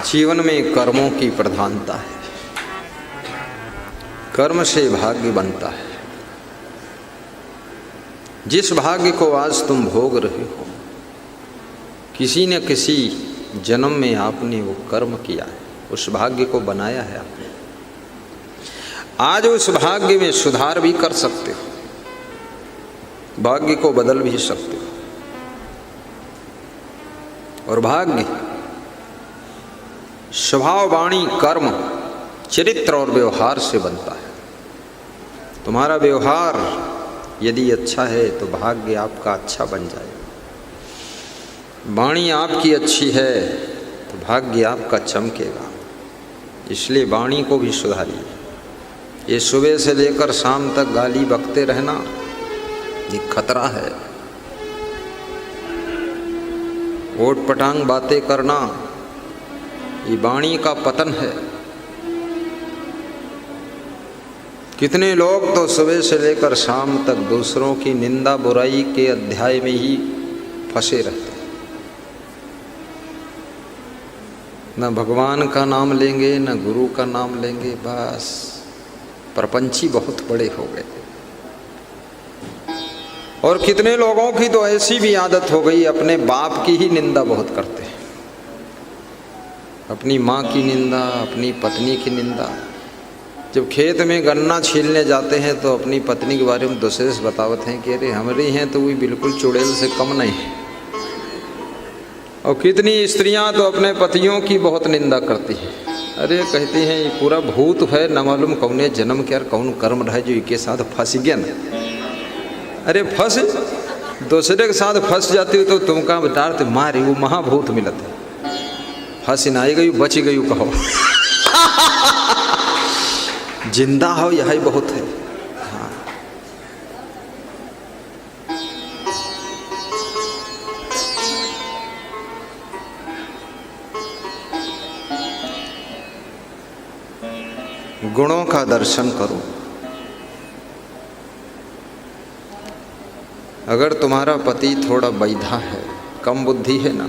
जीवन में कर्मों की प्रधानता है। कर्म से भाग्य बनता है। जिस भाग्य को आज तुम भोग रहे हो, किसी न किसी जन्म में आपने वो कर्म किया है, उस भाग्य को बनाया है आपने। आज उस भाग्य में सुधार भी कर सकते हो, भाग्य को बदल भी सकते हो। और भाग्य स्वभाव, वाणी, कर्म, चरित्र और व्यवहार से बनता है। तुम्हारा व्यवहार यदि अच्छा है तो भाग्य आपका अच्छा बन जाएगा। वाणी आपकी अच्छी है तो भाग्य आपका चमकेगा। इसलिए वाणी को भी सुधारिए। ये सुबह से लेकर शाम तक गाली बकते रहना, ये खतरा है। ओट पटांग बातें करना, ये वाणी का पतन है। कितने लोग तो सुबह से लेकर शाम तक दूसरों की निंदा बुराई के अध्याय में ही फंसे रहते हैं। न भगवान का नाम लेंगे, न गुरु का नाम लेंगे, बस प्रपंची बहुत बड़े हो गए। और कितने लोगों की तो ऐसी भी आदत हो गई, अपने बाप की ही निंदा बहुत करते हैं। अपनी माँ की निंदा, अपनी पत्नी की निंदा। जब खेत में गन्ना छीलने जाते हैं तो अपनी पत्नी के बारे में दूसरे से बतावत हैं कि अरे हमारी हैं तो वो बिल्कुल चुड़ैल से कम नहीं है। और कितनी स्त्रियां तो अपने पतियों की बहुत निंदा करती हैं। अरे कहती हैं ये पूरा भूत है, न मालूम कौने जन्म के और कौन कर्म रहे जो इसके साथ फंस गया ना। अरे फंस दूसरे के साथ फंस जाती हो तो तुमका डांट मारी, वो महाभूत मिलत है। फंस ना गई, बच गई कहो। जिंदा हो यही बहुत है। हाँ। गुणों का दर्शन करो। अगर तुम्हारा पति थोड़ा बैधा है, कम बुद्धि है ना,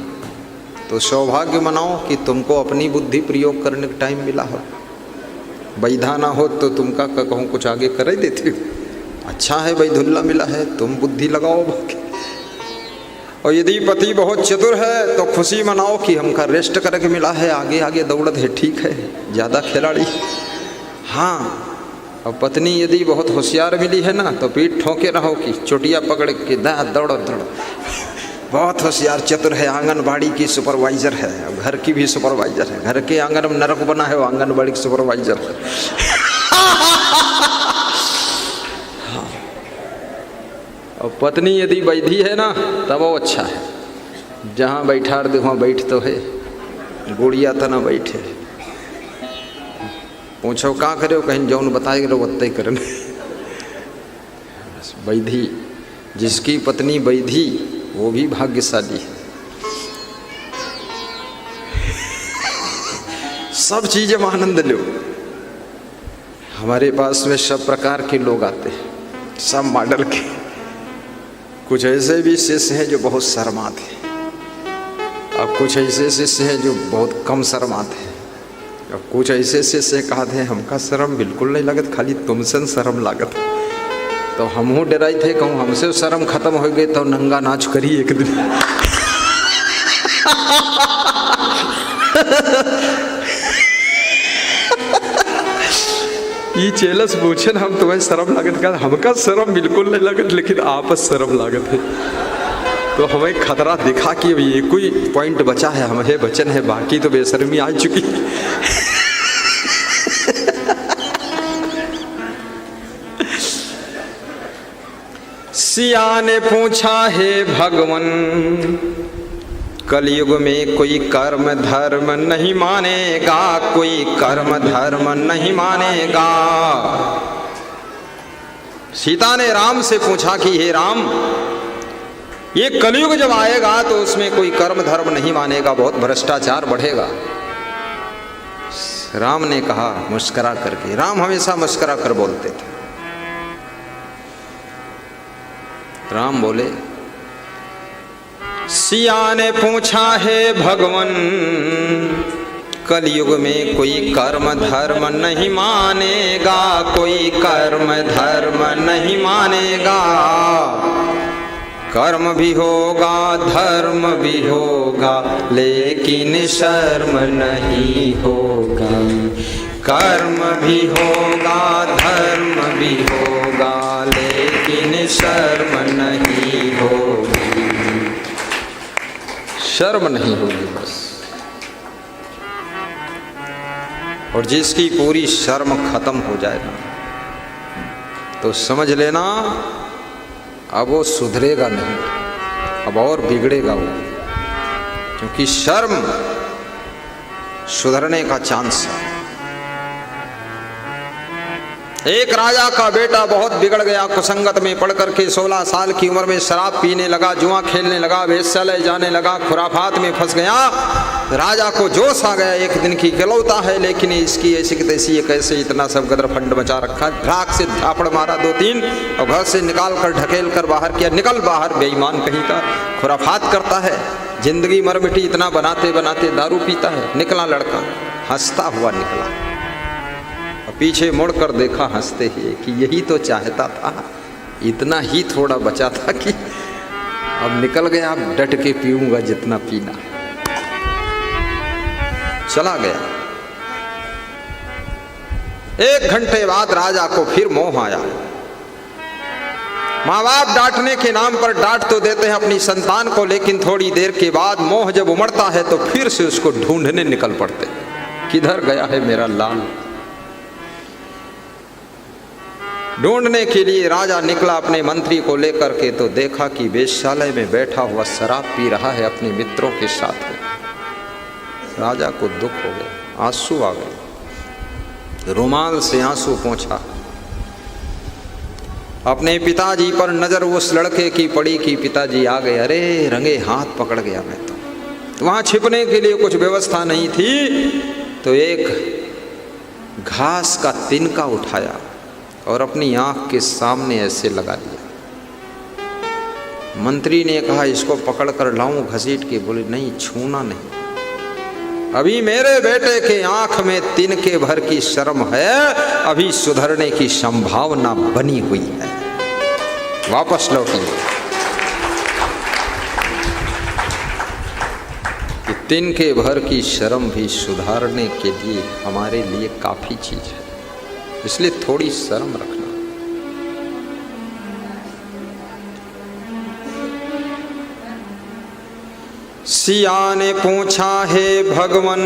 तो सौभाग्य मनाओ कि तुमको अपनी बुद्धि प्रयोग करने का टाइम मिला हो। बैधा ना हो तो तुमका कहूँ कुछ आगे कर ही देती हो। अच्छा है बैधुल्ला मिला है, तुम बुद्धि लगाओ। और यदि पति बहुत चतुर है तो खुशी मनाओ कि हमका रेस्ट करके मिला है, आगे आगे दौड़त है, ठीक है, ज़्यादा खिलाड़ी। हाँ, और पत्नी यदि बहुत होशियार मिली है ना तो पीठ ठोके रहो कि चोटिया पकड़ के दौड़ो दौड़ो। बहुत होशियार चतुर है, आंगनबाड़ी की सुपरवाइजर है, घर की भी सुपरवाइजर है। घर के आंगन में नरक बना है, वो आंगनबाड़ी की सुपरवाइजर है। हाँ। और पत्नी यदि बैधी है ना तब वो अच्छा है। जहाँ बैठा दे वहाँ बैठ तो है, गुड़िया तो ना बैठे। पूछो कहाँ करे हो, कहीं जौन बताए लो वत्ते ही करन। बैधी, जिसकी पत्नी बैधी वो भी भाग्यशाली है। सब चीजें में आनंद लो। हमारे पास में सब प्रकार के लोग आते हैं, सब मॉडल के। कुछ ऐसे भी शिष्य हैं जो बहुत शर्माते हैं, और कुछ ऐसे शिष्य हैं जो बहुत कम शर्माते हैं, और कुछ ऐसे शिष्य कहते हैं हमका शर्म बिल्कुल नहीं लगत, खाली तुमसे शर्म लागत। तो हमहू डराई थे, कहूँ हमसे शर्म खत्म हो गई तो नंगा नाच करी एक दिन। ये चेलस पूछे हम तुम्हें शर्म लागत का, हमका शर्म बिल्कुल नहीं लागत, लेकिन आपस शर्म लागत है। तो हमें खतरा दिखा कि अभी एक ही पॉइंट बचा है, हमें बचन है, बाकी तो बेशर्मी आ चुकी। सिया ने पूछा हे भगवन, कलयुग में कोई कर्म धर्म नहीं मानेगा, कोई कर्म धर्म नहीं मानेगा। सीता ने राम से पूछा कि हे राम, ये कलयुग जब आएगा तो उसमें कोई कर्म धर्म नहीं मानेगा, बहुत भ्रष्टाचार बढ़ेगा। राम ने कहा मुस्करा करके, राम हमेशा मुस्करा कर बोलते थे। राम बोले, सिया ने पूछा है भगवन, कलयुग में कोई कर्म धर्म नहीं मानेगा, कोई कर्म धर्म नहीं मानेगा। कर्म भी होगा धर्म भी होगा लेकिन शर्म नहीं होगा। कर्म भी होगा धर्म भी होगा लेकिन शर्म नहीं होगी। शर्म नहीं होगी बस। और जिसकी पूरी शर्म खत्म हो जाएगा तो समझ लेना अब वो सुधरेगा नहीं, अब और बिगड़ेगा वो, क्योंकि शर्म सुधरने का चांस है। एक राजा का बेटा बहुत बिगड़ गया, कुसंगत में पड़ करके 16 साल की उम्र में शराब पीने लगा, जुआ खेलने लगा, वेश्यालय जाने लगा, खुराफात में फंस गया। राजा को जोश आ गया, एक दिन की इकलौता है लेकिन इसकी ऐसी की तैसी, ये कैसे इतना सब गदर फंड मचा रखा। ढाक से झापड़ मारा 2-3 और घर से निकाल कर ढकेल कर बाहर किया। निकल बाहर बेईमान कहीं का, खुराफात करता है, जिंदगी मर मिटी, इतना बनाते बनाते दारू पीता है। निकला लड़का, हंसता हुआ निकला, पीछे मुड़कर देखा हंसते ही कि यही तो चाहता था, इतना ही थोड़ा बचा था कि अब निकल गया, अब डट के पीऊंगा जितना पीना। चला गया। 1 घंटे बाद राजा को फिर मोह आया। माँ बाप डांटने के नाम पर डांट तो देते हैं अपनी संतान को, लेकिन थोड़ी देर के बाद मोह जब उमड़ता है तो फिर से उसको ढूंढने निकल पड़ते। किधर गया है मेरा लाल। ढूंढने के लिए राजा निकला अपने मंत्री को लेकर के, तो देखा कि वेश्यालय में बैठा हुआ शराब पी रहा है अपने मित्रों के साथ में। राजा को दुख हो गया, आंसू आ गए, रुमाल से आंसू पोंछा। अपने पिताजी पर नजर उस लड़के की पड़ी कि पिताजी आ गए। अरे रंगे हाथ पकड़ गया मैं तो वहां छिपने के लिए कुछ व्यवस्था नहीं थी, तो एक घास का तिनका उठाया और अपनी आंख के सामने ऐसे लगा दिया। मंत्री ने कहा इसको पकड़ कर लाऊं घसीट के। बोले नहीं, छूना नहीं, अभी मेरे बेटे के आंख में तिनके भर की शर्म है, अभी सुधरने की संभावना बनी हुई है। वापस लौटिए। कि तिनके भर की शर्म भी सुधारने के लिए हमारे लिए काफी चीज है, इसलिए थोड़ी शर्म रखना। सिया ने पूछा हे भगवन,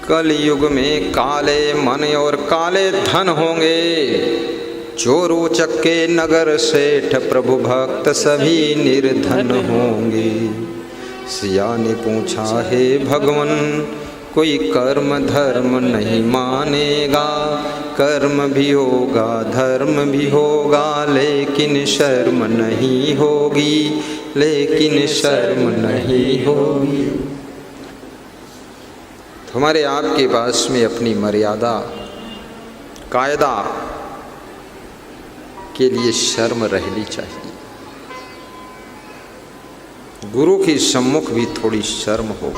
कलयुग में काले मन और काले धन होंगे, चोरों चक्के नगर सेठ प्रभु भक्त सभी निर्धन होंगे। सिया ने पूछा हे भगवन, कोई कर्म धर्म नहीं मानेगा, कर्म भी होगा धर्म भी होगा लेकिन शर्म नहीं होगी, लेकिन शर्म नहीं होगी। तुम्हारे आपके पास में अपनी मर्यादा कायदा के लिए शर्म रहनी चाहिए। गुरु के सम्मुख भी थोड़ी शर्म हो,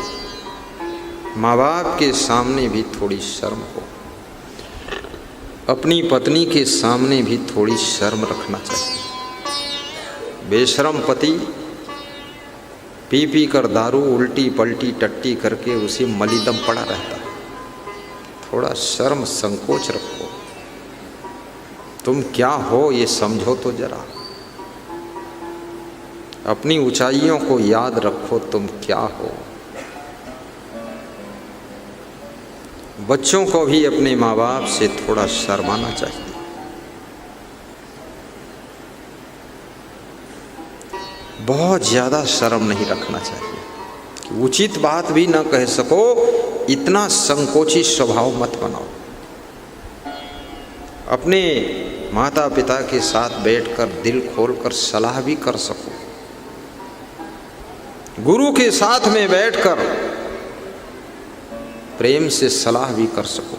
माँ बाप के सामने भी थोड़ी शर्म हो, अपनी पत्नी के सामने भी थोड़ी शर्म रखना चाहिए। बेशर्म पति पी पी कर दारू उल्टी पलटी टट्टी करके उसी मलीदम पड़ा रहता है। थोड़ा शर्म संकोच रखो, तुम क्या हो ये समझो तो जरा। अपनी ऊंचाइयों को याद रखो, तुम क्या हो। बच्चों को भी अपने माँ बाप से थोड़ा शर्माना चाहिए। बहुत ज़्यादा शर्म नहीं रखना चाहिए कि उचित बात भी ना कह सको, इतना संकोची स्वभाव मत बनाओ। अपने माता पिता के साथ बैठकर दिल खोलकर सलाह भी कर सको, गुरु के साथ में बैठकर प्रेम से सलाह भी कर सको।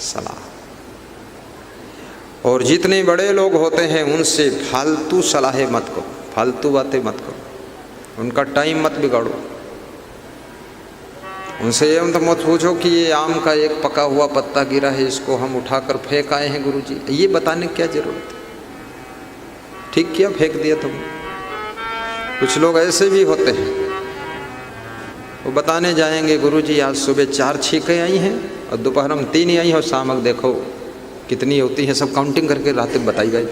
सलाह। और जितने बड़े लोग होते हैं उनसे फालतू सलाहें मत करो, फालतू बातें मत करो। उनका टाइम मत बिगाड़ो। उनसे ये तो मत पूछो कि ये आम का एक पका हुआ पत्ता गिरा है, इसको हम उठाकर फेंक आए हैं गुरुजी, ये बताने की क्या जरूरत है? ठीक किया, फेंक दिया तुम। कुछ लोग ऐसे भी होते हैं, वो बताने जाएंगे गुरुजी आज सुबह 4 छींकें आई हैं और दोपहर में 3 ही आई हैं और शाम देखो कितनी होती हैं, सब काउंटिंग करके रात में बताई गई।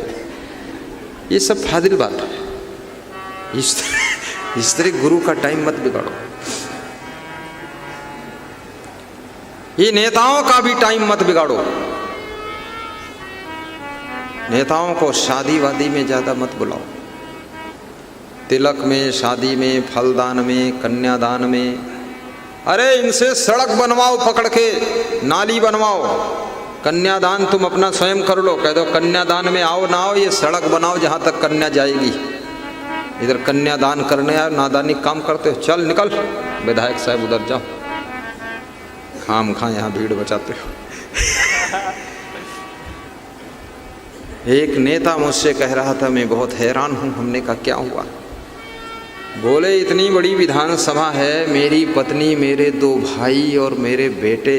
ये सब फाजिल बात है। इस तरह गुरु का टाइम मत बिगाड़ो। ये नेताओं का भी टाइम मत बिगाड़ो। नेताओं को शादी वादी में ज़्यादा मत बुलाओ। तिलक में, शादी में, फलदान में, कन्यादान में, अरे इनसे सड़क बनवाओ, पकड़ के नाली बनवाओ। कन्यादान तुम अपना स्वयं कर लो, कह दो कन्यादान में आओ ना आओ, ये सड़क बनाओ जहाँ तक कन्या जाएगी। इधर कन्यादान करने आए, नादानी काम करते हो, चल निकल विधायक साहब उधर जाओ, खाम खा यहाँ भीड़ बचाते हो। एक नेता मुझसे कह रहा था, मैं बहुत हैरान हूँ। हमने कहा क्या हुआ? बोले इतनी बड़ी विधानसभा है, मेरी पत्नी, मेरे 2 भाई और मेरे बेटे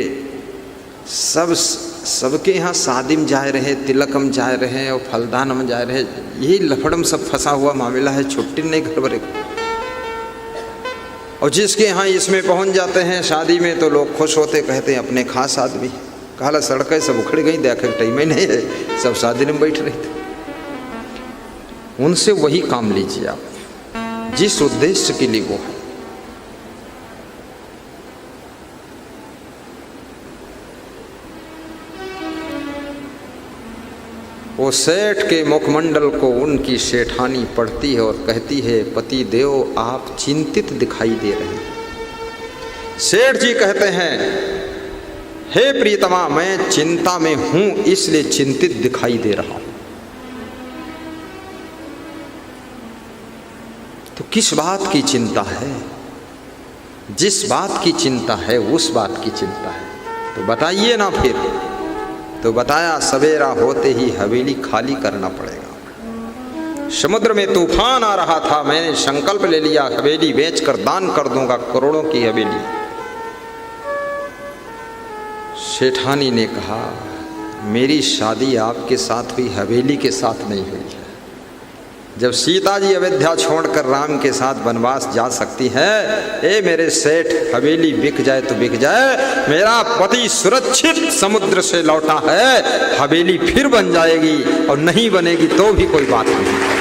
सबके यहाँ शादी में जा रहे, तिलक में जा रहे और फलदान में जा रहे। यही लफड़म सब फंसा हुआ मामला है, छुट्टी नहीं घर भरे। और जिसके यहाँ इसमें पहुँच जाते हैं शादी में तो लोग खुश होते, कहते हैं अपने खास आदमी। कहा सड़कें सब उखड़ गई, देखे टाइम ही नहीं है, सब शादी में बैठ रहे थे। उनसे वही काम लीजिए आप जिस उद्देश्य के लिए वो है। वो सेठ के मुखमंडल को उनकी सेठानी पढ़ती है और कहती है, पति देव आप चिंतित दिखाई दे रहे हैं। सेठ जी कहते हैं, हे प्रियतमा मैं चिंता में हूं, इसलिए चिंतित दिखाई दे रहा हूं। तो किस बात की चिंता है? जिस बात की चिंता है उस बात की चिंता है, तो बताइए ना। फिर तो बताया, सवेरा होते ही हवेली खाली करना पड़ेगा। समुद्र में तूफान आ रहा था, मैंने संकल्प ले लिया हवेली बेचकर दान कर दूंगा, करोड़ों की हवेली। सेठानी ने कहा, मेरी शादी आपके साथ हुई, हवेली के साथ नहीं हुई है। जब सीता जी अयोध्या छोड़कर राम के साथ वनवास जा सकती है, ए मेरे सेठ हवेली बिक जाए तो बिक जाए, मेरा पति सुरक्षित समुद्र से लौटा है, हवेली फिर बन जाएगी और नहीं बनेगी तो भी कोई बात नहीं।